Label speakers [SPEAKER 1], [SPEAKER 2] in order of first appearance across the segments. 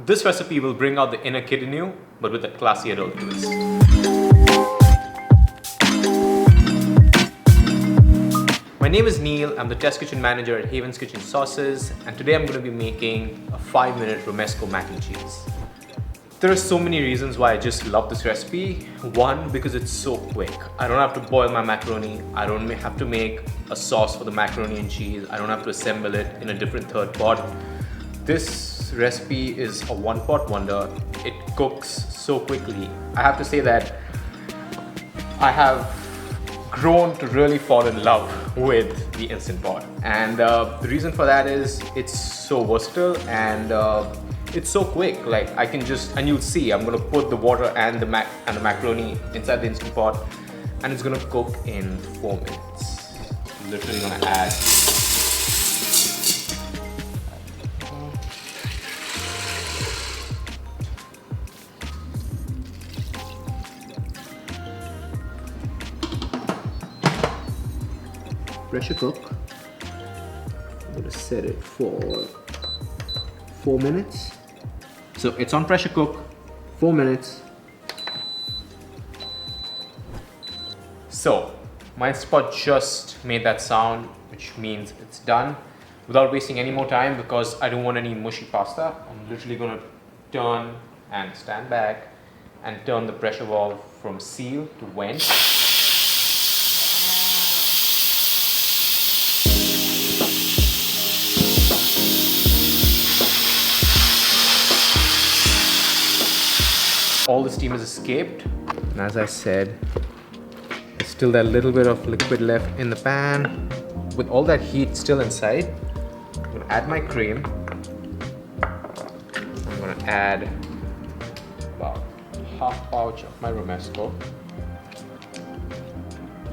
[SPEAKER 1] This recipe will bring out the inner kid in you, but with a classy adult twist. My name is Neil, I'm the test kitchen manager at Haven's Kitchen Sauces, and today I'm going to be making a 5-minute romesco mac and cheese. There are so many reasons why I just love this recipe. One, because it's so quick. I don't have to boil my macaroni, I don't have to make a sauce for the macaroni and cheese, I don't have to assemble it in a different third pot. This recipe is a one-pot wonder. It cooks so quickly. I have to say that I have grown to really fall in love with the Instant Pot, and the reason for that is it's so versatile and it's so quick. Like I can just, and you'll see, I'm gonna put the water and the macaroni inside the Instant Pot, and it's gonna cook in 4 minutes. Literally gonna add pressure cook. I'm gonna set it for 4 minutes. So it's on pressure cook, 4 minutes. So my Instant Pot just made that sound, which means it's done. Without wasting any more time, because I don't want any mushy pasta, I'm literally gonna turn and stand back and turn the pressure valve from seal to vent. All the steam has escaped, and as I said, there's still that little bit of liquid left in the pan. With all that heat still inside, I'm gonna add my cream. I'm gonna add about half pouch of my romesco.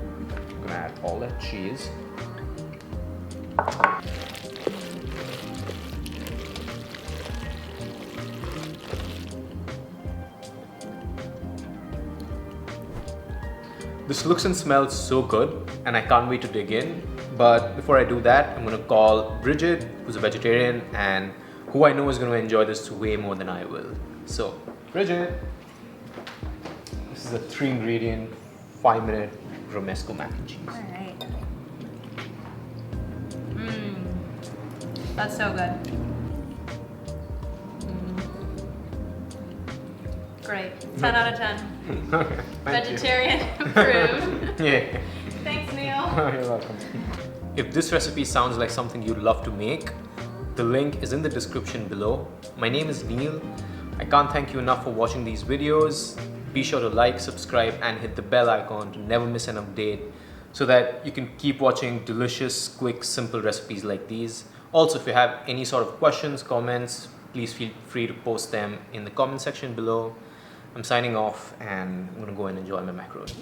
[SPEAKER 1] I'm gonna add all that cheese. This looks and smells so good, and I can't wait to dig in. But before I do that, I'm gonna call Bridget, who's a vegetarian and who I know is gonna enjoy this way more than I will. So, Bridget, this is a 3-ingredient, 5-minute romesco mac and cheese.
[SPEAKER 2] All right. That's so good. Great. 10 out of 10.
[SPEAKER 1] Okay,
[SPEAKER 2] Vegetarian approved.
[SPEAKER 1] Yeah.
[SPEAKER 2] Thanks, Neil.
[SPEAKER 1] You're welcome. If this recipe sounds like something you'd love to make, the link is in the description below. My name is Neil. I can't thank you enough for watching these videos. Be sure to like, subscribe, and hit the bell icon to never miss an update so that you can keep watching delicious, quick, simple recipes like these. Also, if you have any sort of questions, comments, please feel free to post them in the comment section below. I'm signing off, and I'm gonna go and enjoy my macaroni.